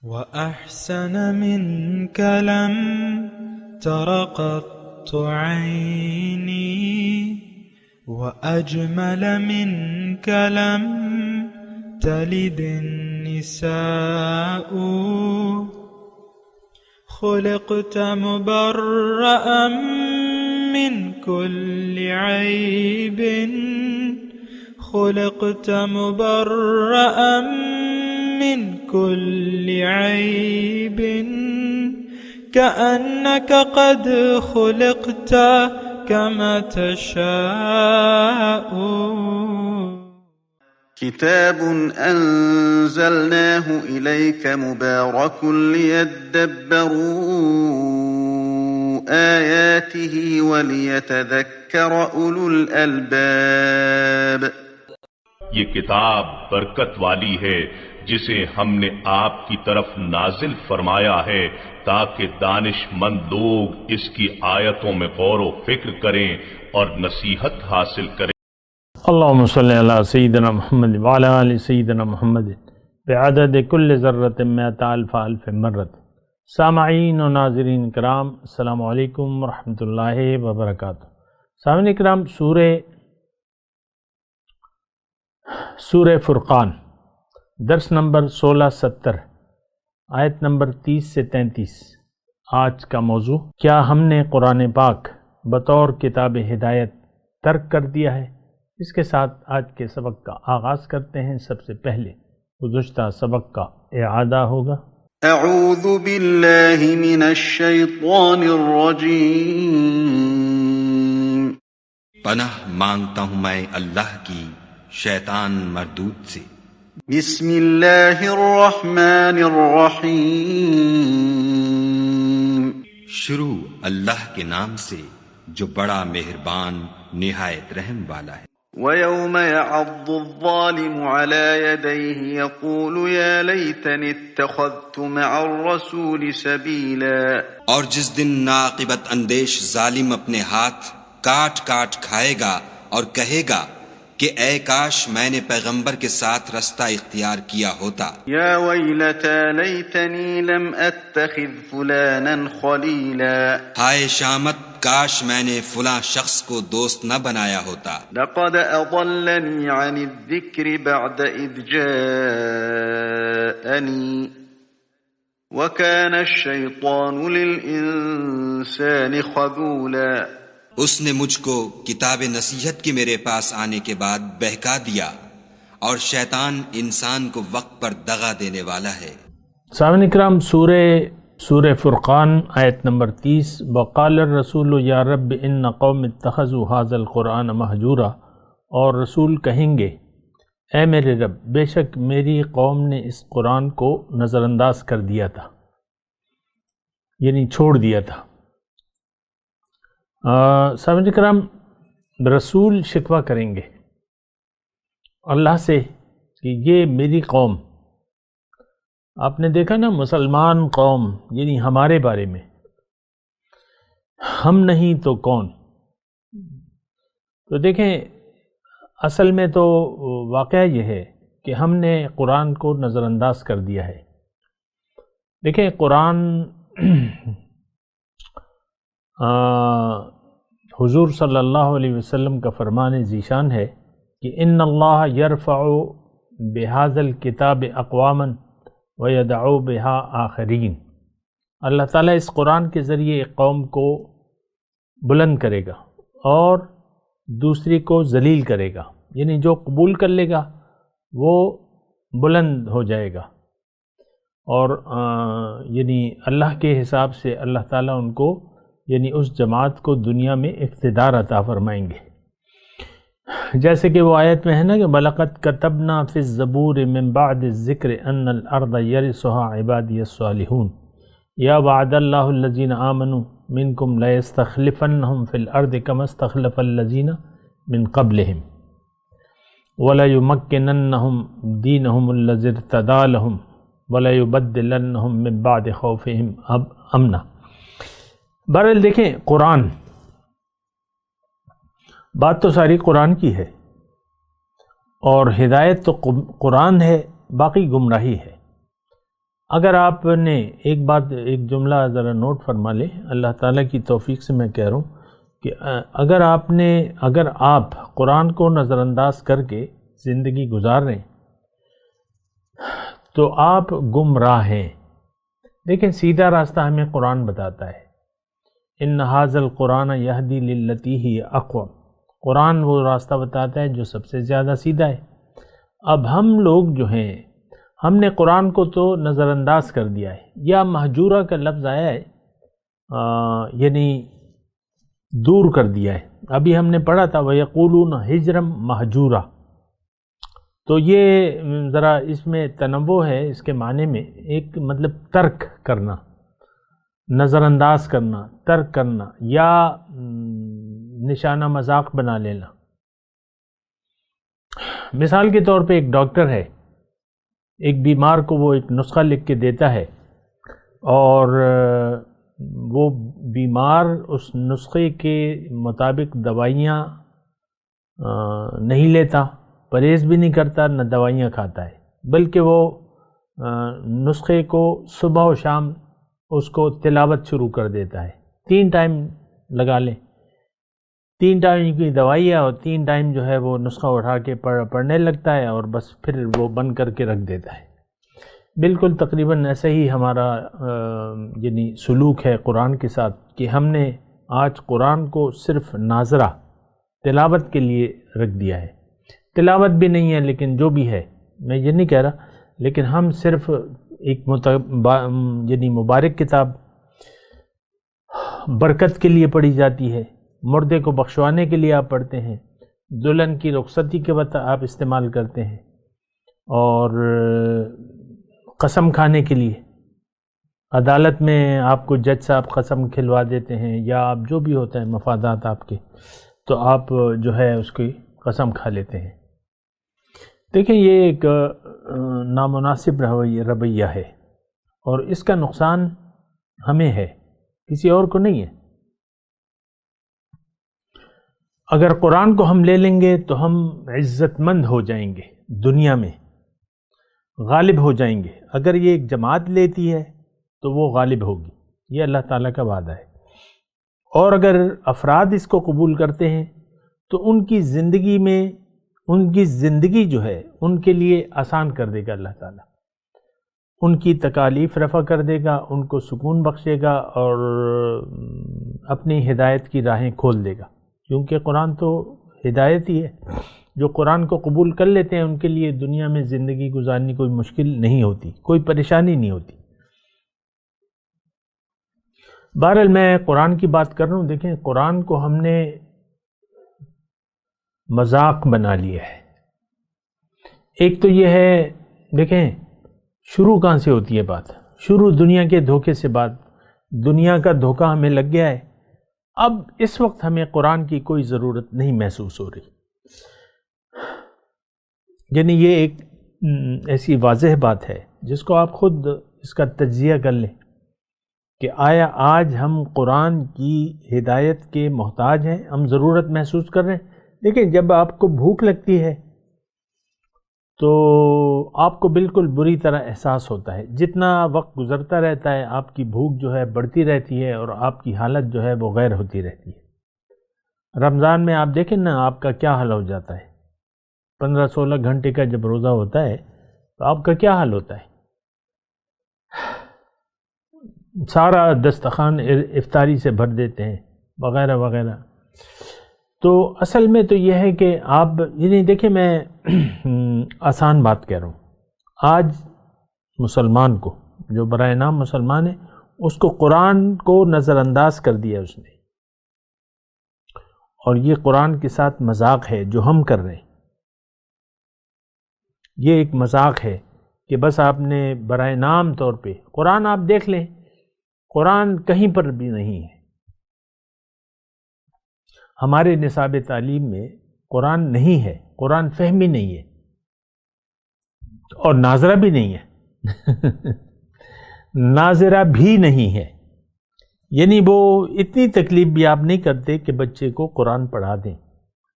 وأحسن منك لم تر قط عيني وأجمل منك لم تلد النساء خلقت مبرأ من كل عيب خلقت مبرأ من كل عيب كأنك قد خلقت كما تشاء. كتاب أنزلناه إليك مبارك ليدبروا آياته وليتذكر أولو الألباب. یہ کتاب برکت والی ہے جسے ہم نے آپ کی طرف نازل فرمایا ہے تاکہ دانش مند لوگ اس کی آیتوں میں غور و فکر کریں اور نصیحت حاصل کریں. اللہم صلی علی سیدنا محمد وعلی آل سیدنا محمد بعدد کل ذرۃ مئۃ الف الف مرۃ. سامعین و ناظرین کرام، السلام علیکم ورحمۃ اللہ وبرکاتہ. سامعین کرام، سورہ فرقان درس نمبر 1670 آیت نمبر 30 سے 33. آج کا موضوع: کیا ہم نے قرآن پاک بطور کتاب ہدایت ترک کر دیا ہے؟ اس کے ساتھ آج کے سبق کا آغاز کرتے ہیں. سب سے پہلے گزشتہ سبق کا اعادہ ہوگا. اعوذ باللہ من الشیطان الرجیم. پناہ مانگتا ہوں میں اللہ کی شیطان مردود سے. بسم اللہ الرحمن الرحیم. شروع اللہ کے نام سے جو بڑا مہربان نہایت رحم والا ہے. وَيَوْمَ يَعَضُّ الظَّالِمُ عَلَى يَدَيْهِ يَقُولُ يَا لَيْتَنِي اتَّخَذْتُ مَعَ الرَّسُولِ سَبِيلًا. اور جس دن ناعاقبت اندیش ظالم اپنے ہاتھ کاٹ کاٹ کھائے گا اور کہے گا کہ اے کاش میں نے پیغمبر کے ساتھ رستہ اختیار کیا ہوتا. یا ویلتا لیتنی لم اتخذ فلانا خلیلا. ہائے شامت، کاش میں نے فلاں شخص کو دوست نہ بنایا ہوتا. لقد اضلنی عن الذکر بعد اذ جاءنی وکان الشیطان للانسان خذولا. اس نے مجھ کو کتاب نصیحت کے میرے پاس آنے کے بعد بہکا دیا، اور شیطان انسان کو وقت پر دغا دینے والا ہے. سامعین کرام، سورہ فرقان آیت نمبر 30. وقال الرسول یا رب ان قوم اتخذوا هذا القرآن مہجورا. اور رسول کہیں گے اے میرے رب، بے شک میری قوم نے اس قرآن کو نظر انداز کر دیا تھا، یعنی چھوڑ دیا تھا. سامعین کرام، رسول شکوہ کریں گے اللہ سے کہ یہ میری قوم. آپ نے دیکھا نا، مسلمان قوم یعنی ہمارے بارے میں ہم نہیں تو کون. تو دیکھیں، اصل میں تو واقعہ یہ ہے کہ ہم نے قرآن کو نظر انداز کر دیا ہے. دیکھیں، قرآن حضور صلی اللہ علیہ وسلم کا فرمان ذیشان ہے کہ ان اللہ یرفع بہذا الکتاب اقواما ویدعو بہا آخرین. اللہ تعالیٰ اس قرآن کے ذریعے ایک قوم کو بلند کرے گا اور دوسری کو ذلیل کرے گا. یعنی جو قبول کر لے گا وہ بلند ہو جائے گا، اور یعنی اللہ کے حساب سے اللہ تعالیٰ ان کو، یعنی اس جماعت کو دنیا میں اقتدار عطا فرمائیں گے. جیسے کہ وہ آیت میں ہے نا کہ وَلَقَدْ كَتَبْنَا فِي الزَّبُورِ مِن بَعْدِ الذِّكْرِ أَنَّ الْأَرْضَ يَرِثُهَا عِبَادِيَ الصَّالِحُونَ يَا وَعَدَ اللَّهُ الَّذِينَ آمَنُوا مِنكُمْ لَيَسْتَخْلِفَنَّهُمْ فِي الْأَرْضِ كَمَا اسْتَخْلَفَ الَّذِينَ مِن قَبْلِهِمْ وَلَيُمَكِّنَنَّهُمْ دِينَهُمُ الَّذِي ارْتَضَىٰ لَهُمْ وَلَيُبَدِّلَنَّهُمْ مِن بَعْدِ خَوْفِهِمْ أَمْنًا. بہرحال دیکھیں، قرآن، بات تو ساری قرآن کی ہے، اور ہدایت تو قرآن ہے، باقی گمراہی ہے. اگر آپ نے ایک بات، ایک جملہ ذرا نوٹ فرما لیں، اللہ تعالیٰ کی توفیق سے میں کہہ رہا ہوں کہ اگر آپ قرآن کو نظر انداز کر کے زندگی گزار رہے ہیں تو آپ گمراہ ہیں۔ لیکن سیدھا راستہ ہمیں قرآن بتاتا ہے، ان ھذا القرآن یہدی للتی ہی اقوم، قرآن وہ راستہ بتاتا ہے جو سب سے زیادہ سیدھا ہے۔ اب ہم لوگ جو ہیں، ہم نے قرآن کو تو نظر انداز کر دیا ہے، یا مہجورہ کا لفظ آیا ہے، یعنی دور کر دیا ہے۔ ابھی ہم نے پڑھا تھا وَيَقُولُونَ حِجْرًا مَحْجُورًا، تو یہ ذرا اس میں تنوع ہے، اس کے معنی میں ایک مطلب ترک کرنا، نظر انداز کرنا، ترک کرنا، یا نشانہ مذاق بنا لینا۔ مثال کے طور پہ ایک ڈاکٹر ہے، ایک بیمار کو وہ ایک نسخہ لکھ کے دیتا ہے اور وہ بیمار اس نسخے کے مطابق دوائیاں نہیں لیتا، پرہیز بھی نہیں کرتا، نہ دوائیاں کھاتا ہے، بلکہ وہ نسخے کو صبح و شام اس کو تلاوت شروع کر دیتا ہے۔ 3 ٹائم لگا لیں، 3 ٹائم کی دوائی ہے اور 3 ٹائم جو ہے وہ نسخہ اٹھا کے پڑھنے لگتا ہے اور بس پھر وہ بند کر کے رکھ دیتا ہے۔ بالکل تقریباً ایسا ہی ہمارا یعنی سلوک ہے قرآن کے ساتھ کہ ہم نے آج قرآن کو صرف ناظرہ تلاوت کے لیے رکھ دیا ہے۔ تلاوت بھی نہیں ہے، لیکن جو بھی ہے، میں یہ نہیں کہہ رہا، لیکن ہم صرف ایک یعنی مبارک کتاب برکت کے لیے پڑھی جاتی ہے، مردے کو بخشوانے کے لیے آپ پڑھتے ہیں، دلہن کی رخصتی کے وقت آپ استعمال کرتے ہیں، اور قسم کھانے کے لیے عدالت میں آپ کو جج صاحب قسم کھلوا دیتے ہیں، یا آپ جو بھی ہوتا ہے مفادات آپ کے، تو آپ جو ہے اس کی قسم کھا لیتے ہیں۔ دیکھیں یہ ایک نامناسب رویہ ہے، اور اس کا نقصان ہمیں ہے، کسی اور کو نہیں ہے۔ اگر قرآن کو ہم لے لیں گے تو ہم عزت مند ہو جائیں گے، دنیا میں غالب ہو جائیں گے۔ اگر یہ ایک جماعت لیتی ہے تو وہ غالب ہوگی، یہ اللہ تعالیٰ کا وعدہ ہے۔ اور اگر افراد اس کو قبول کرتے ہیں تو ان کی زندگی میں، ان کی زندگی جو ہے ان کے لیے آسان کر دے گا اللہ تعالیٰ، ان کی تکالیف رفع کر دے گا، ان کو سکون بخشے گا اور اپنی ہدایت کی راہیں کھول دے گا، کیونکہ قرآن تو ہدایت ہی ہے۔ جو قرآن کو قبول کر لیتے ہیں ان کے لیے دنیا میں زندگی گزارنی کوئی مشکل نہیں ہوتی، کوئی پریشانی نہیں ہوتی۔ بہرحال میں قرآن کی بات کر رہا ہوں۔ دیکھیں قرآن کو ہم نے مذاق بنا لیا ہے۔ ایک تو یہ ہے، دیکھیں شروع کہاں سے ہوتی ہے بات، شروع دنیا کے دھوکے سے بات، دنیا کا دھوکہ ہمیں لگ گیا ہے۔ اب اس وقت ہمیں قرآن کی کوئی ضرورت نہیں محسوس ہو رہی، یعنی یہ ایک ایسی واضح بات ہے جس کو آپ خود اس کا تجزیہ کر لیں کہ آیا آج ہم قرآن کی ہدایت کے محتاج ہیں، ہم ضرورت محسوس کر رہے ہیں؟ دیکھیں جب آپ کو بھوک لگتی ہے تو آپ کو بالکل بری طرح احساس ہوتا ہے، جتنا وقت گزرتا رہتا ہے آپ کی بھوک جو ہے بڑھتی رہتی ہے اور آپ کی حالت جو ہے وہ غیر ہوتی رہتی ہے۔ رمضان میں آپ دیکھیں نا آپ کا کیا حال ہو جاتا ہے، 15-16 گھنٹے کا جب روزہ ہوتا ہے تو آپ کا کیا حال ہوتا ہے، سارا دسترخوان افطاری سے بھر دیتے ہیں وغیرہ وغیرہ۔ تو اصل میں تو یہ ہے کہ آپ یعنی دیکھیں میں آسان بات کہہ رہا ہوں، آج مسلمان کو جو برائے نام مسلمان ہے اس کو قرآن کو نظر انداز کر دیا اس نے، اور یہ قرآن کے ساتھ مذاق ہے جو ہم کر رہے ہیں، یہ ایک مذاق ہے کہ بس آپ نے برائے نام طور پہ قرآن آپ دیکھ لیں، قرآن کہیں پر بھی نہیں ہے، ہمارے نصاب تعلیم میں قرآن نہیں ہے، قرآن فہمی نہیں ہے اور ناظرہ بھی نہیں ہے ناظرہ بھی نہیں ہے، یعنی وہ اتنی تکلیف بھی آپ نہیں کرتے کہ بچے کو قرآن پڑھا دیں۔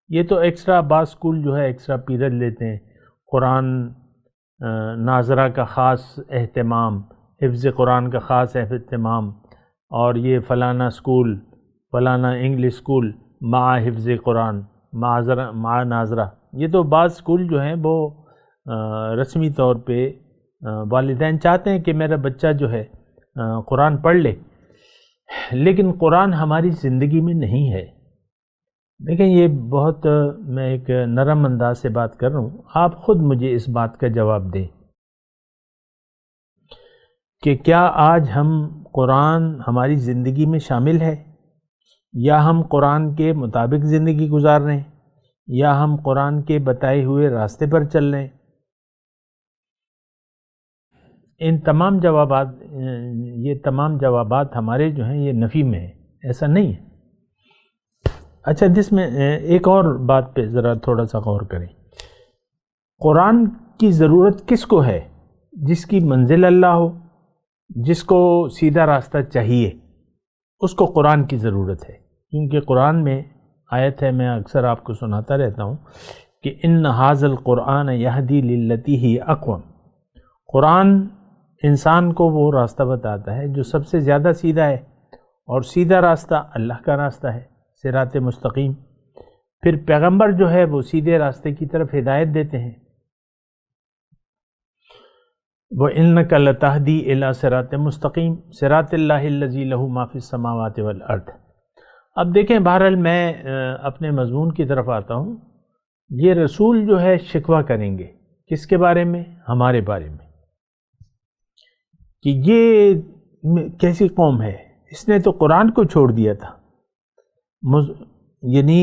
یہ تو ایکسٹرا بعض اسکول جو ہے ایکسٹرا پیریڈ لیتے ہیں، قرآن ناظرہ کا خاص اہتمام، حفظ قرآن کا خاص اہتمام، اور یہ فلانا اسکول، فلانا انگلش اسکول مع حفظ قرآن مع ناظرہ، یہ تو بعض اسکول جو ہیں وہ رسمی طور پہ والدین چاہتے ہیں کہ میرا بچہ جو ہے قرآن پڑھ لے، لیکن قرآن ہماری زندگی میں نہیں ہے۔ دیکھیں یہ بہت میں ایک نرم انداز سے بات کر رہا ہوں، آپ خود مجھے اس بات کا جواب دیں کہ کیا آج ہم قرآن ہماری زندگی میں شامل ہے، یا ہم قرآن کے مطابق زندگی گزار رہے ہیں، یا ہم قرآن کے بتائے ہوئے راستے پر چل رہے ہیں؟ ان تمام جوابات، یہ تمام جوابات ہمارے جو ہیں یہ نفی میں ہیں، ایسا نہیں ہے۔ اچھا، جس میں ایک اور بات پہ ذرا تھوڑا سا غور کریں، قرآن کی ضرورت کس کو ہے؟ جس کی منزل اللہ ہو، جس کو سیدھا راستہ چاہیے، اس کو قرآن کی ضرورت ہے، کیونکہ قرآن میں آیت ہے، میں اکثر آپ کو سناتا رہتا ہوں کہ ان ھذا القرآن یہدی للتی ہی اقوم۔ قرآن انسان کو وہ راستہ بتاتا ہے جو سب سے زیادہ سیدھا ہے، اور سیدھا راستہ اللہ کا راستہ ہے، صراط مستقیم۔ پھر پیغمبر جو ہے وہ سیدھے راستے کی طرف ہدایت دیتے ہیں، وَإِنَّكَ لَتَهْدِي إِلَىٰ صِرَاطٍ مُسْتَقِيمٍ صِرَاطِ اللَّهِ الَّذِي لَهُ مَا فِي السَّمَاوَاتِ وَالْأَرْضِ۔ اب دیکھیں، بہرحال میں اپنے مضمون کی طرف آتا ہوں۔ یہ رسول جو ہے شکوہ کریں گے کس کے بارے میں؟ ہمارے بارے میں، کہ یہ کیسی قوم ہے، اس نے تو قرآن کو چھوڑ دیا تھا۔ یعنی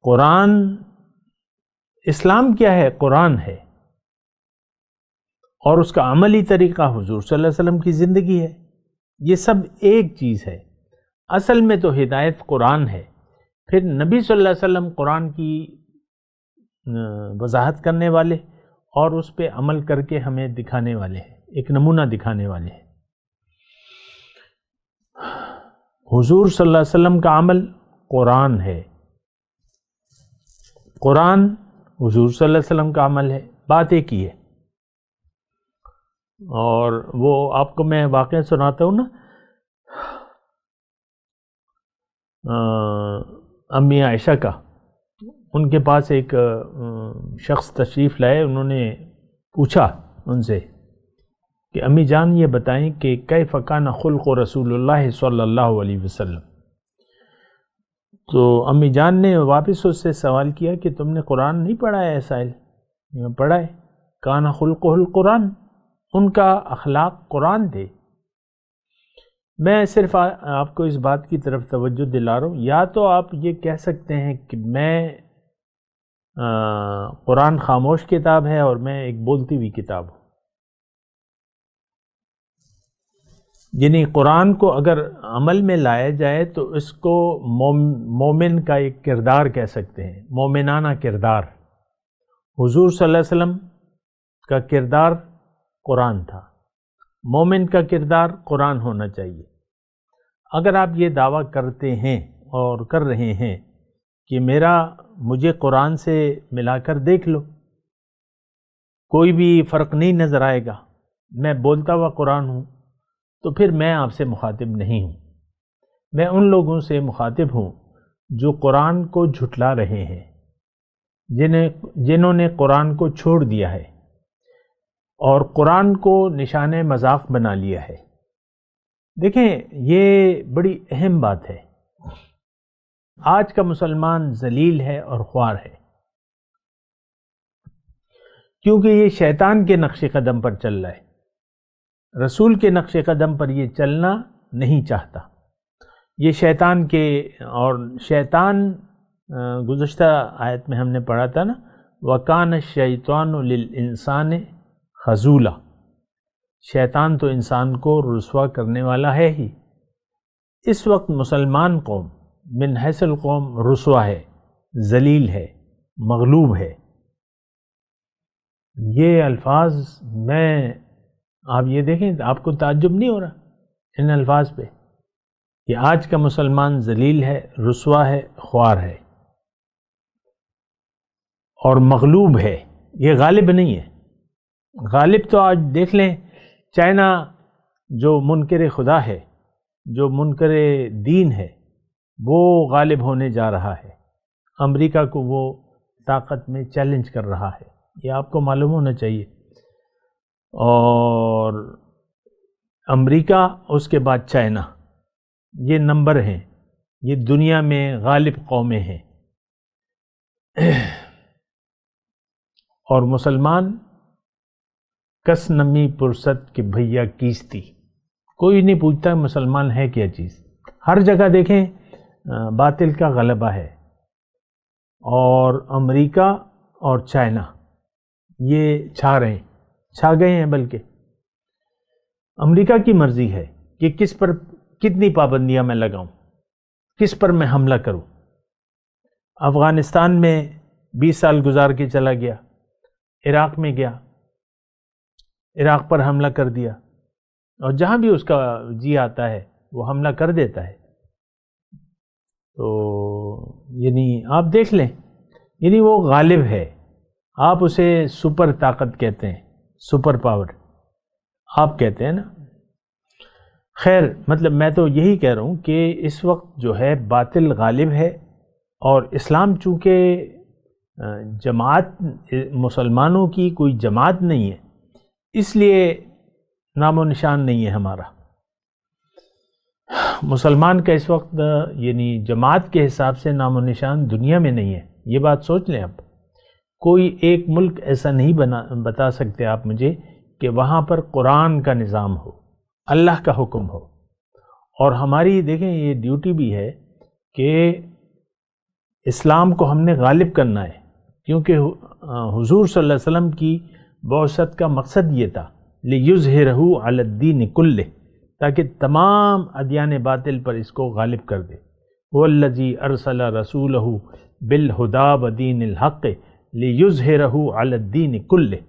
قرآن، اسلام کیا ہے؟ قرآن ہے، اور اس کا عملی طریقہ حضور صلی اللہ علیہ وسلم کی زندگی ہے۔ یہ سب ایک چیز ہے، اصل میں تو ہدایت قرآن ہے، پھر نبی صلی اللہ علیہ وسلم قرآن کی وضاحت کرنے والے اور اس پہ عمل کر کے ہمیں دکھانے والے ہیں، ایک نمونہ دکھانے والے ہیں۔ حضور صلی اللہ علیہ وسلم کا عمل قرآن ہے، قرآن حضور صلی اللہ علیہ وسلم کا عمل ہے، بات ایک ہی ہے۔ اور وہ آپ کو میں واقعہ سناتا ہوں نا، امی عائشہ کا، ان کے پاس ایک شخص تشریف لائے، انہوں نے پوچھا ان سے کہ امی جان یہ بتائیں کہ کیف کان خلق رسول اللہ صلی اللہ علیہ وسلم۔ تو امی جان نے واپس اس سے سوال کیا کہ تم نے قرآن نہیں پڑھا ہے؟ سائل پڑھا ہے، کان خلقہ القرآن، ان کا اخلاق قرآن تھے۔ میں صرف آپ کو اس بات کی طرف توجہ دلا رہا ہوں، یا تو آپ یہ کہہ سکتے ہیں کہ میں قرآن خاموش کتاب ہے اور میں ایک بولتی ہوئی کتاب ہوں، یعنی قرآن کو اگر عمل میں لایا جائے تو اس کو مومن کا ایک کردار کہہ سکتے ہیں، مومنانہ کردار۔ حضور صلی اللہ علیہ وسلم کا کردار قرآن تھا، مومن کا کردار قرآن ہونا چاہیے۔ اگر آپ یہ دعویٰ کرتے ہیں اور کر رہے ہیں کہ مجھے قرآن سے ملا کر دیکھ لو، کوئی بھی فرق نہیں نظر آئے گا، میں بولتا ہوا قرآن ہوں، تو پھر میں آپ سے مخاطب نہیں ہوں، میں ان لوگوں سے مخاطب ہوں جو قرآن کو جھٹلا رہے ہیں، جنہوں نے قرآن کو چھوڑ دیا ہے اور قرآن کو نشان مذاق بنا لیا ہے۔ دیکھیں یہ بڑی اہم بات ہے، آج کا مسلمان ذلیل ہے اور خوار ہے، کیونکہ یہ شیطان کے نقش قدم پر چل رہا ہے، رسول کے نقش قدم پر یہ چلنا نہیں چاہتا۔ یہ شیطان کے، اور شیطان گزشتہ آیت میں ہم نے پڑھا تھا نا، وَكَانَ الشَّيْطَانُ لِلْإِنسَانِ خَذُولًا، شیطان تو انسان کو رسوا کرنے والا ہے ہی۔ اس وقت مسلمان قوم من حیث القوم رسوا ہے، ذلیل ہے، مغلوب ہے۔ یہ الفاظ آپ یہ دیکھیں، آپ کو تعجب نہیں ہو رہا ان الفاظ پہ کہ آج کا مسلمان ذلیل ہے، رسوا ہے، خوار ہے اور مغلوب ہے، یہ غالب نہیں ہے۔ غالب تو آج دیکھ لیں، چائنا جو منکر خدا ہے، جو منکر دین ہے، وہ غالب ہونے جا رہا ہے۔ امریکہ کو وہ طاقت میں چیلنج کر رہا ہے، یہ آپ کو معلوم ہونا چاہیے۔ اور امریکہ، اس کے بعد چائنا، یہ نمبر ہیں، یہ دنیا میں غالب قومیں ہیں۔ اور مسلمان کس نمی پرست کہ بھیا کیستی، کوئی نہیں پوچھتا مسلمان ہے کیا چیز۔ ہر جگہ دیکھیں باطل کا غلبہ ہے، اور امریکہ اور چائنا یہ چھا رہے ہیں، چھا گئے ہیں۔ بلکہ امریکہ کی مرضی ہے کہ کس پر کتنی پابندیاں میں لگاؤں، کس پر میں حملہ کروں۔ افغانستان میں 20 سال گزار کے چلا گیا، عراق میں گیا، عراق پر حملہ کر دیا، اور جہاں بھی اس کا جی آتا ہے وہ حملہ کر دیتا ہے۔ تو یعنی آپ دیکھ لیں، یعنی وہ غالب ہے۔ آپ اسے سپر طاقت کہتے ہیں، سپر پاور آپ کہتے ہیں نا۔ خیر، مطلب میں تو یہی کہہ رہا ہوں کہ اس وقت جو ہے باطل غالب ہے، اور اسلام چونکہ جماعت، مسلمانوں کی کوئی جماعت نہیں ہے، اس لیے نام و نشان نہیں ہے ہمارا۔ مسلمان کا اس وقت یعنی جماعت کے حساب سے نام و نشان دنیا میں نہیں ہے، یہ بات سوچ لیں آپ۔ کوئی ایک ملک ایسا نہیں بتا سکتے آپ مجھے کہ وہاں پر قرآن کا نظام ہو، اللہ کا حکم ہو۔ اور ہماری دیکھیں یہ ڈیوٹی بھی ہے کہ اسلام کو ہم نے غالب کرنا ہے، کیونکہ حضور صلی اللہ علیہ وسلم کی بعثت کا مقصد یہ تھا لِيُظْهِرَهُ عَلَى الدِّينِ كُلِّهِ، تاکہ تمام ادیان باطل پر اس کو غالب کر دے۔ وَالَّذِي أَرْسَلَ رَسُولَهُ بِالْهُدَى وَدِينِ الْحَقِّ لِيُظْهِرَهُ عَلَى الدِّينِ كُلِّهِ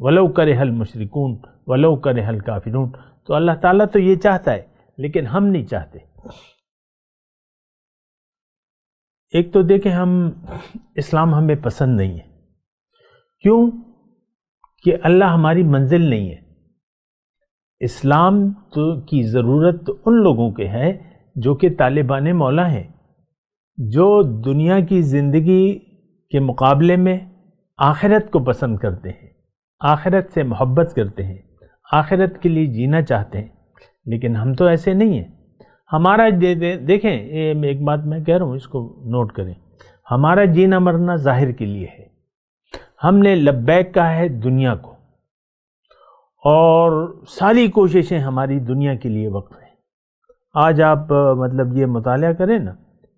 وَلَوْ كَرِهَ الْمُشْرِكُونَ وَلَوْ كَرِهَ الْكَافِرُونَ۔ تو اللہ تعالیٰ تو یہ چاہتا ہے، لیکن ہم نہیں چاہتے۔ ایک تو دیکھیں، ہم اسلام ہمیں پسند نہیں ہے۔ کیوں؟ کہ اللہ ہماری منزل نہیں ہے۔ اسلام کی ضرورت تو ان لوگوں کے ہے جو کہ طالبان مولا ہیں، جو دنیا کی زندگی کے مقابلے میں آخرت کو پسند کرتے ہیں، آخرت سے محبت کرتے ہیں، آخرت کے لیے جینا چاہتے ہیں۔ لیکن ہم تو ایسے نہیں ہیں۔ ہمارا دیکھیں، ایک بات میں کہہ رہا ہوں، اس کو نوٹ کریں، ہمارا جینا مرنا ظاہر کے لیے ہے۔ ہم نے لبیک کہا ہے دنیا کو، اور ساری کوششیں ہماری دنیا کے لیے وقف ہیں۔ آج آپ مطلب یہ مطالعہ کریں نا،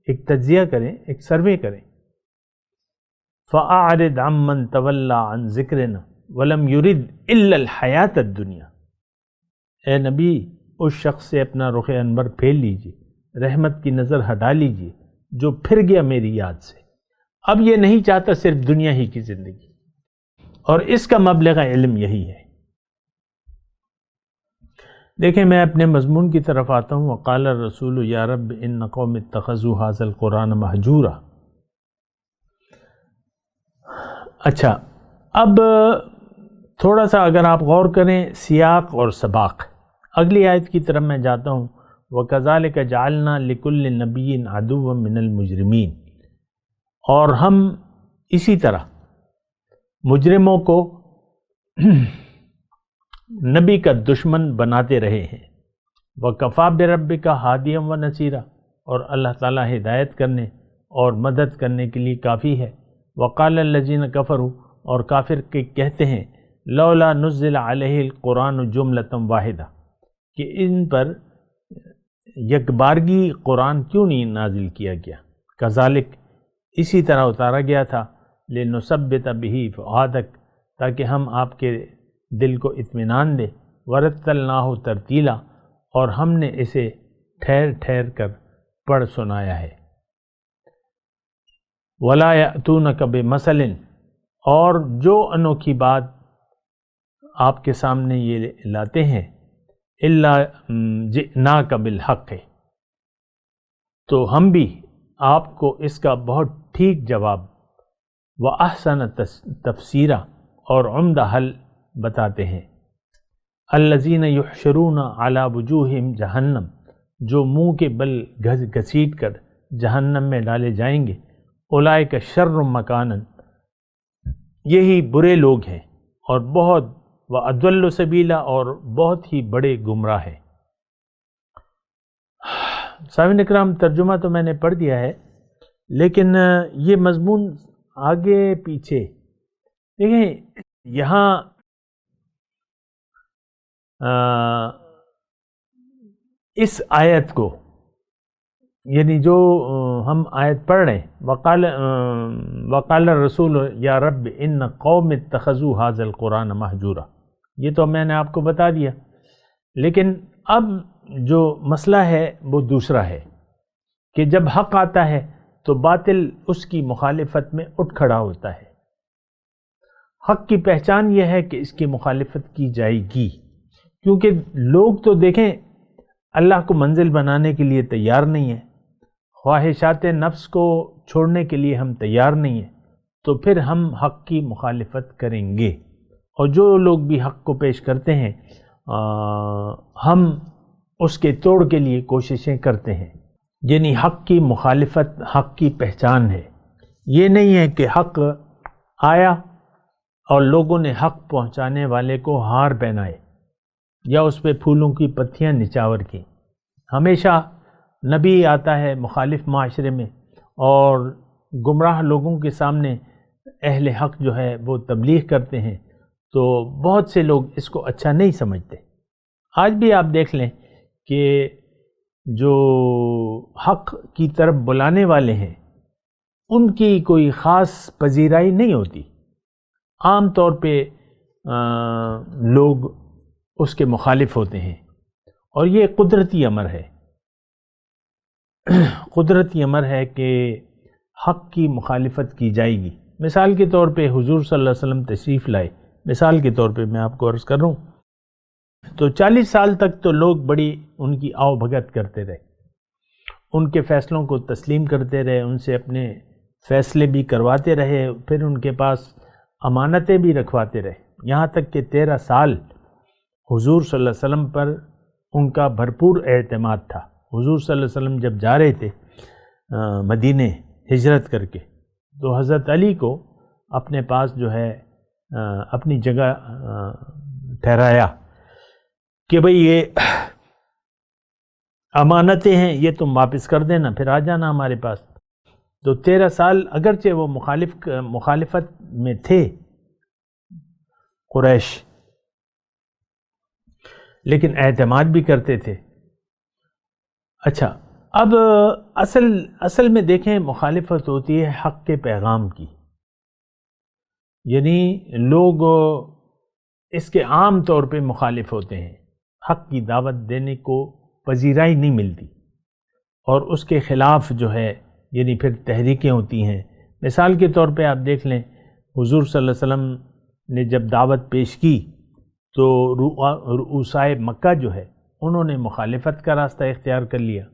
ایک تجزیہ کریں، ایک سروے کریں۔ فَأَعْرِضْ عَمَّنْ تَوَلَّى عَنْ ذِكْرِنَا وَلَمْ يُرِدْ إِلَّا الْحَيَاةَ الدُّنْيَا۔ اے نبی، اس شخص سے اپنا رخ انور پھیر لیجئے، رحمت کی نظر ہٹا لیجئے جو پھر گیا میری یاد سے، اب یہ نہیں چاہتا صرف دنیا ہی کی زندگی، اور اس کا مبلغ علم یہی ہے۔ دیکھیں، میں اپنے مضمون کی طرف آتا ہوں۔ وقال الرسول یا رب ان قوم اتخذوا هذا القرآن مہجورا۔ اچھا، اب تھوڑا سا اگر آپ غور کریں سیاق اور سباق، اگلی آیت کی طرف میں جاتا ہوں۔ وَكَذَلِكَ جَعَلْنَا لِكُلِّ نَبِيٍّ عَدُوًّا مِّنَ الْمُجْرِمِينَ، اور ہم اسی طرح مجرموں کو نبی کا دشمن بناتے رہے ہیں۔ وَكَفَى بِرَبِّكَ هَادِيًا وَنَصِيرًا، اور اللہ تعالیٰ ہدایت کرنے اور مدد کرنے کے لیے کافی ہے۔ وَقَالَ الَّذِينَ كَفَرُوا، اور کافر کے کہتے ہیں لولا نزل علیہ القرآن جملۃ واحدہ، کہ ان پر یکبارگی قرآن کیوں نہیں نازل کیا گیا۔ کذالک، اسی طرح اتارا گیا تھا، لنثبت بہ فؤادک، تاکہ ہم آپ کے دل کو اطمینان دے، ورتلناہ ترتیلا، اور ہم نے اسے ٹھہر ٹھہر کر پڑھ سنایا ہے۔ ولا یأتونک بمثل، اور جو انوکھی بات آپ کے سامنے یہ لاتے ہیں، الا جئناک بالحق، تو ہم بھی آپ کو اس کا بہت ٹھیک جواب وَأَحْسَنَ تفسیرا، اور عمدہ حل بتاتے ہیں۔ الذین یحشرون علی وجوہہم جہنم، جو منہ کے بل گھسیٹ کر جہنم میں ڈالے جائیں گے، اولئک شر مکانا، یہی برے لوگ ہیں اور بہت واضل سبیلا، اور بہت ہی بڑے گمراہ ہیں۔ سامعین اکرام، ترجمہ تو میں نے پڑھ دیا ہے، لیکن یہ مضمون آگے پیچھے دیکھیں، یہاں اس آیت کو، یعنی جو ہم آیت پڑھ رہے ہیں، وقال الرسول یا رب ان قوم اتخذوا هذا القرآن مہجورا، یہ تو میں نے آپ کو بتا دیا، لیکن اب جو مسئلہ ہے وہ دوسرا ہے کہ جب حق آتا ہے تو باطل اس کی مخالفت میں اٹھ کھڑا ہوتا ہے۔ حق کی پہچان یہ ہے کہ اس کی مخالفت کی جائے گی، کیونکہ لوگ تو دیکھیں اللہ کو منزل بنانے کے لیے تیار نہیں ہیں، خواہشات نفس کو چھوڑنے کے لیے ہم تیار نہیں ہیں، تو پھر ہم حق کی مخالفت کریں گے، اور جو لوگ بھی حق کو پیش کرتے ہیں ہم اس کے توڑ کے لیے کوششیں کرتے ہیں۔ یعنی حق کی مخالفت حق کی پہچان ہے، یہ نہیں ہے کہ حق آیا اور لوگوں نے حق پہنچانے والے کو ہار پہنائے یا اس پہ پھولوں کی پتیاں نچاور کی۔ ہمیشہ نبی آتا ہے مخالف معاشرے میں اور گمراہ لوگوں کے سامنے اہل حق جو ہے وہ تبلیغ کرتے ہیں، تو بہت سے لوگ اس کو اچھا نہیں سمجھتے۔ آج بھی آپ دیکھ لیں کہ جو حق کی طرف بلانے والے ہیں ان کی کوئی خاص پذیرائی نہیں ہوتی، عام طور پہ لوگ اس کے مخالف ہوتے ہیں، اور یہ قدرتی امر ہے، قدرتی امر ہے کہ حق کی مخالفت کی جائے گی۔ مثال کے طور پہ حضور صلی اللہ علیہ وسلم تشریف لائے، مثال کے طور پہ میں آپ کو عرض کر رہا ہوں، تو 40 سال تک تو لوگ بڑی ان کی آؤ بھگت کرتے رہے، ان کے فیصلوں کو تسلیم کرتے رہے، ان سے اپنے فیصلے بھی کرواتے رہے، پھر ان کے پاس امانتیں بھی رکھواتے رہے، یہاں تک کہ 13 سال حضور صلی اللہ علیہ وسلم پر ان کا بھرپور اعتماد تھا۔ حضور صلی اللہ علیہ وسلم جب جا رہے تھے مدینے ہجرت کر کے، تو حضرت علی کو اپنے پاس جو ہے اپنی جگہ ٹھہرایا کہ بھئی یہ امانتیں ہیں، یہ تم واپس کر دینا، پھر آ جانا ہمارے پاس۔ تو 13 سال اگرچہ وہ مخالفت میں تھے قریش، لیکن اعتماد بھی کرتے تھے۔ اچھا، اب اصل میں دیکھیں مخالفت ہوتی ہے حق کے پیغام کی، یعنی لوگ اس کے عام طور پہ مخالف ہوتے ہیں، حق کی دعوت دینے کو پذیرائی نہیں ملتی، اور اس کے خلاف جو ہے یعنی پھر تحریکیں ہوتی ہیں۔ مثال کے طور پہ آپ دیکھ لیں، حضور صلی اللہ علیہ وسلم نے جب دعوت پیش کی تو رؤسائے مکہ جو ہے انہوں نے مخالفت کا راستہ اختیار کر لیا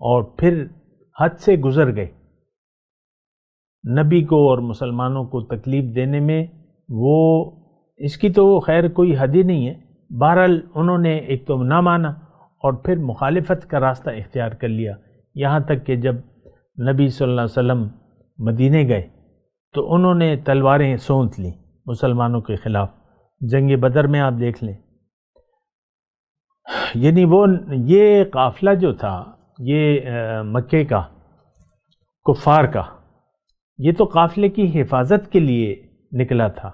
اور پھر حد سے گزر گئے، نبی کو اور مسلمانوں کو تکلیف دینے میں۔ وہ اس کی تو خیر کوئی حد ہی نہیں ہے، بہرحال انہوں نے ایک تو نہ مانا اور پھر مخالفت کا راستہ اختیار کر لیا، یہاں تک کہ جب نبی صلی اللہ علیہ وسلم مدینے گئے تو انہوں نے تلواریں سونت لیں مسلمانوں کے خلاف۔ جنگ بدر میں آپ دیکھ لیں، یعنی یہ قافلہ جو تھا یہ مکے کا کفار کا، یہ تو قافلے کی حفاظت کے لیے نکلا تھا،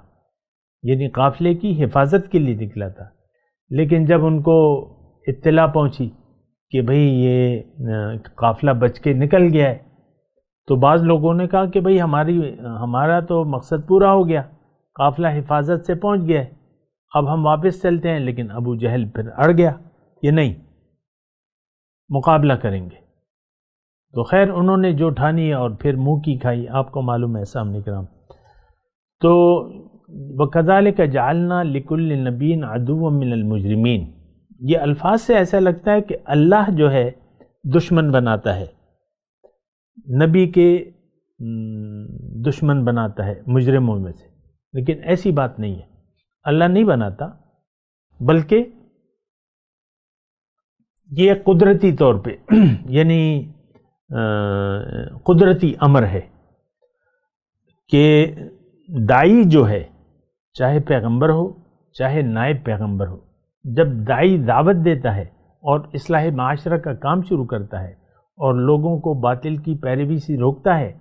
یعنی قافلے کی حفاظت کے لیے نکلا تھا، لیکن جب ان کو اطلاع پہنچی کہ بھئی یہ قافلہ بچ کے نکل گیا ہے، تو بعض لوگوں نے کہا کہ بھئی ہمارا تو مقصد پورا ہو گیا، قافلہ حفاظت سے پہنچ گیا ہے، اب ہم واپس چلتے ہیں۔ لیکن ابو جہل پھر اڑ گیا، یہ نہیں، مقابلہ کریں گے۔ تو خیر انہوں نے جو ٹھانی اور پھر منہ کی کھائی، آپ کو معلوم ہے سامنے کرام۔ تو وَكَذَلِكَ جَعَلْنَا لِكُلِّ نَبِيٍّ عَدُوًّا مِّنَ الْمُجْرِمِينَ، یہ الفاظ سے ایسا لگتا ہے کہ اللہ جو ہے دشمن بناتا ہے، نبی کے دشمن بناتا ہے مجرموں میں سے، لیکن ایسی بات نہیں ہے، اللہ نہیں بناتا، بلکہ یہ قدرتی طور پہ یعنی قدرتی امر ہے کہ داعی جو ہے، چاہے پیغمبر ہو چاہے نائب پیغمبر ہو، جب داعی دعوت دیتا ہے اور اصلاح معاشرہ کا کام شروع کرتا ہے اور لوگوں کو باطل کی پیروی سے روکتا ہے،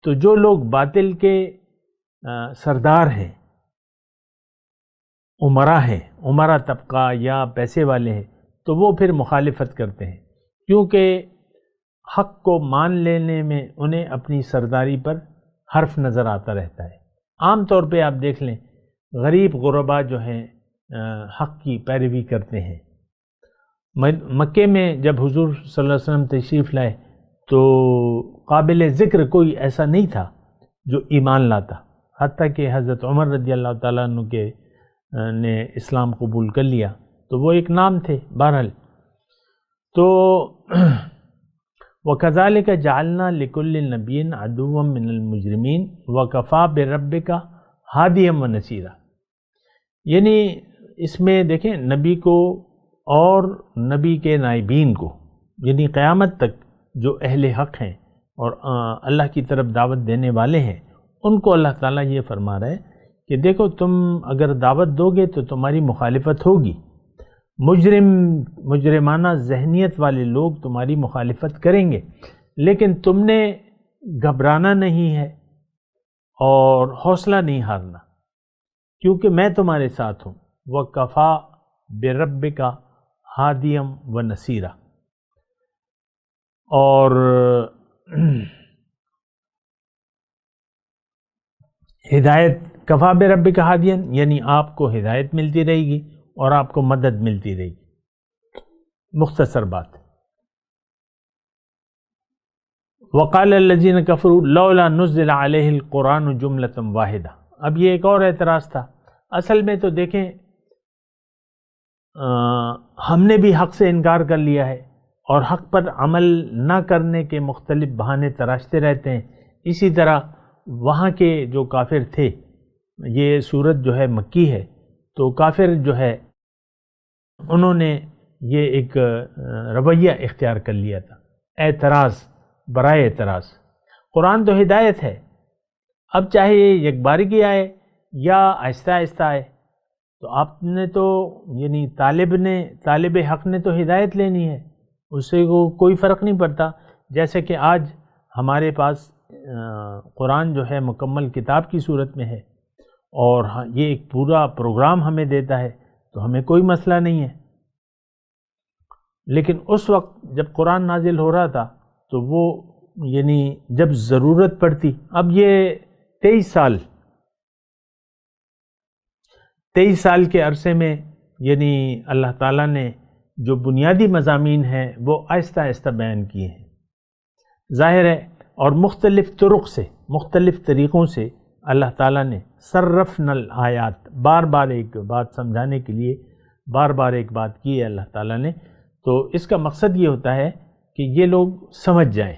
تو جو لوگ باطل کے سردار ہیں، عمرہ طبقہ یا پیسے والے ہیں، تو وہ پھر مخالفت کرتے ہیں، کیونکہ حق کو مان لینے میں انہیں اپنی سرداری پر حرف نظر آتا رہتا ہے۔ عام طور پہ آپ دیکھ لیں، غریب غربا جو ہیں حق کی پیروی کرتے ہیں۔ مکے میں جب حضور صلی اللہ علیہ وسلم تشریف لائے تو قابل ذکر کوئی ایسا نہیں تھا جو ایمان لاتا، حتیٰ کہ حضرت عمر رضی اللہ تعالیٰ عنہ نے اسلام قبول کر لیا، تو وہ ایک نام تھے۔ بہرحال تو وَكَذَلِكَ جَعَلْنَا لِكُلِّ نَبِيٍّ عَدُوًّا مِّنَ الْمُجْرِمِينَ وَكَفَىٰ بِرَبِّكَ هَادِيًا وَنَصِيرًا، یعنی اس میں دیکھیں نبی کو اور نبی کے نائبین کو، یعنی قیامت تک جو اہل حق ہیں اور اللہ کی طرف دعوت دینے والے ہیں، ان کو اللہ تعالیٰ یہ فرما رہا ہے کہ دیکھو تم اگر دعوت دو گے تو تمہاری مخالفت ہوگی، مجرمانہ ذہنیت والے لوگ تمہاری مخالفت کریں گے، لیکن تم نے گھبرانا نہیں ہے اور حوصلہ نہیں ہارنا، کیونکہ میں تمہارے ساتھ ہوں۔ وَكَفَىٰ بِرَبِّكَ هَادِيًا وَنَصِيرًا، اور ہدایت کفا بربک ہادیاً، یعنی آپ کو ہدایت ملتی رہے گی اور آپ کو مدد ملتی رہے گی۔ مختصر بات۔ وقال الذین کفروا لولا نزل علیہ القرآن جملۃ واحدہ، اب یہ ایک اور اعتراض تھا۔ اصل میں تو دیکھیں ہم نے بھی حق سے انکار کر لیا ہے اور حق پر عمل نہ کرنے کے مختلف بہانے تراشتے رہتے ہیں، اسی طرح وہاں کے جو کافر تھے، یہ سورت جو ہے مکی ہے، تو کافر جو ہے انہوں نے یہ ایک رویہ اختیار کر لیا تھا، اعتراض برائے اعتراض۔ قرآن تو ہدایت ہے، اب چاہے یہ ایک بارگی آئے یا آہستہ آہستہ آئے، تو آپ نے تو یعنی طالب حق نے تو ہدایت لینی ہے، اس سے کوئی فرق نہیں پڑتا۔ جیسے کہ آج ہمارے پاس قرآن جو ہے مکمل کتاب کی صورت میں ہے اور یہ ایک پورا پروگرام ہمیں دیتا ہے، تو ہمیں کوئی مسئلہ نہیں ہے۔ لیکن اس وقت جب قرآن نازل ہو رہا تھا تو وہ یعنی جب ضرورت پڑتی، اب یہ 23 سال کے عرصے میں یعنی اللہ تعالیٰ نے جو بنیادی مضامین ہیں وہ آہستہ آہستہ بیان کیے ہیں، ظاہر ہے، اور مختلف طرق سے، مختلف طریقوں سے اللہ تعالیٰ نے صرفنا الآیات، بار بار ایک بات سمجھانے کے لیے بار بار ایک بات کی ہے اللہ تعالیٰ نے، تو اس کا مقصد یہ ہوتا ہے کہ یہ لوگ سمجھ جائیں۔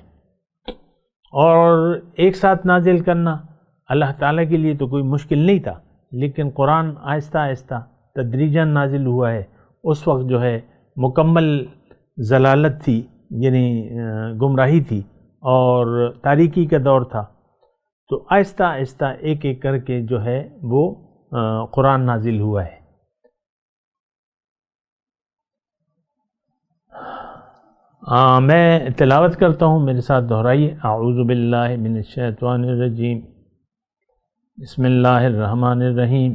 اور ایک ساتھ نازل کرنا اللہ تعالیٰ کے لیے تو کوئی مشکل نہیں تھا، لیکن قرآن آہستہ آہستہ تدریجاً نازل ہوا ہے۔ اس وقت جو ہے مکمل ضلالت تھی، یعنی گمراہی تھی اور تاریکی کا دور تھا، تو آہستہ آہستہ ایک ایک کر کے جو ہے وہ قرآن نازل ہوا ہے۔ میں تلاوت کرتا ہوں، میرے ساتھ دہرائیے۔ اعوذ باللہ من الشیطان الرجیم، بسم اللہ الرحمن الرحیم۔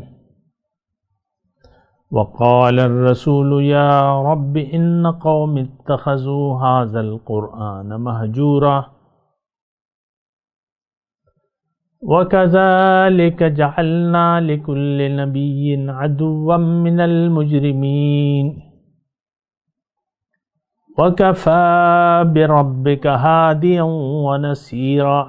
وقال الرسول یا رب ان قوم اتخذوا هذا القرآن مہجورا وَكَذَلِكَ جَعَلْنَا لِكُلِّ نَبِيٍّ عَدُوًّا مِّنَ الْمُجْرِمِينَ وَكَفَىٰ بِرَبِّكَ هَادِيًا وَنَصِيرًا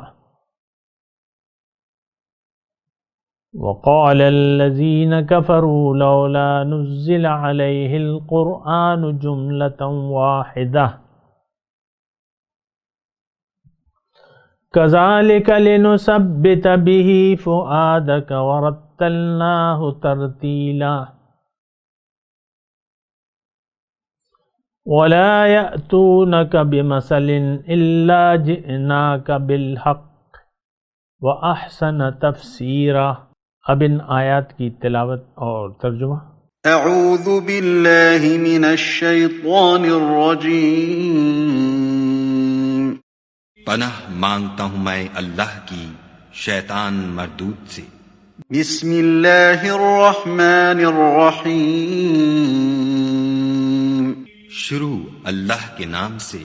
وَقَالَ الَّذِينَ كَفَرُوا لَوْلَا نُزِّلَ عَلَيْهِ الْقُرْآنُ جُمْلَةً وَاحِدَةً كَذَلِكَ لِنُثَبِّتَ بِهِ فُؤَادَكَ وَرَتَّلْنَاهُ تَرْتِيلًا وَلَا يَأْتُونَكَ بِمَثَلٍ إِلَّا جِئْنَاكَ بِالْحَقِّ وَأَحْسَنَ تَفْسِيرًا۔ اب ان آیات کی تلاوت اور ترجمہ۔ اعوذ باللہ من الشیطان الرجیم۔ پناہ مانگتا ہوں میں اللہ کی شیطان مردود سے۔ بسم اللہ الرحمن الرحیم۔ شروع اللہ کے نام سے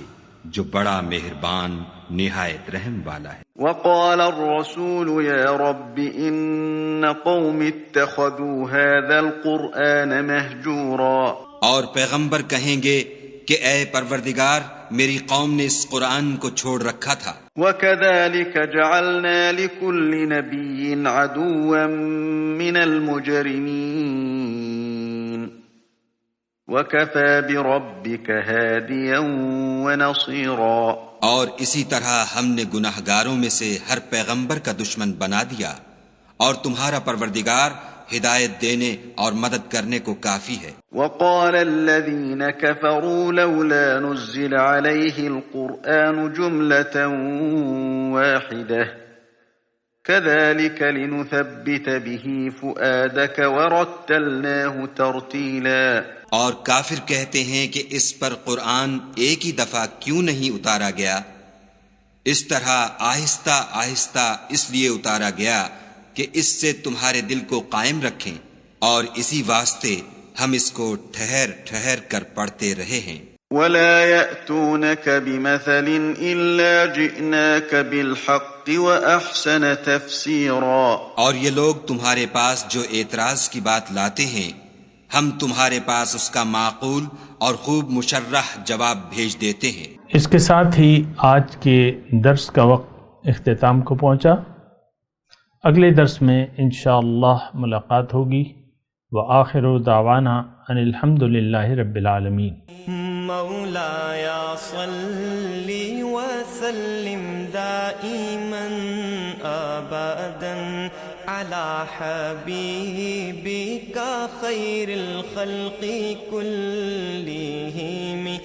جو بڑا مہربان نہایت رحم والا ہے۔ وقال الرسول يا رب ان قوم اتخذوا هذا القرآن مهجورا۔ اور پیغمبر کہیں گے کہ اے پروردگار میری قوم نے اس قرآن کو چھوڑ رکھا تھا۔ وَكَذَلِكَ جَعَلْنَا لِكُلِّ نَبِيٍّ عَدُوًّا مِّنَ الْمُجْرِمِينَ وَكَفَى بِرَبِّكَ هَادِيًا وَنَصِيرًا۔ اور اسی طرح ہم نے گناہگاروں میں سے ہر پیغمبر کا دشمن بنا دیا، اور تمہارا پروردگار ہدایت دینے اور مدد کرنے کو کافی ہے۔ وقال الذين كفروا لولا نزل عليه القرآن جملة واحدة كذلك لنثبت به فؤادك ورتلناه ترتيلا۔ اور کافر کہتے ہیں کہ اس پر قرآن ایک ہی دفعہ کیوں نہیں اتارا گیا؟ اس طرح آہستہ آہستہ اس لیے اتارا گیا کہ اس سے تمہارے دل کو قائم رکھیں، اور اسی واسطے ہم اس کو ٹھہر ٹھہر کر پڑھتے رہے ہیں۔ ولا يأتونك بمثل إلا جئناك بالحق وأحسن تفسيرا۔ اور یہ لوگ تمہارے پاس جو اعتراض کی بات لاتے ہیں ہم تمہارے پاس اس کا معقول اور خوب مشرح جواب بھیج دیتے ہیں۔ اس کے ساتھ ہی آج کے درس کا وقت اختتام کو پہنچا۔ اگلے درس میں انشاءاللہ ملاقات ہوگی۔ وآخر دعوانا ان الحمد للہ رب العالمین۔ مولاي صل وسلم دائما ابدا على حبيبك خير الخلق كلهم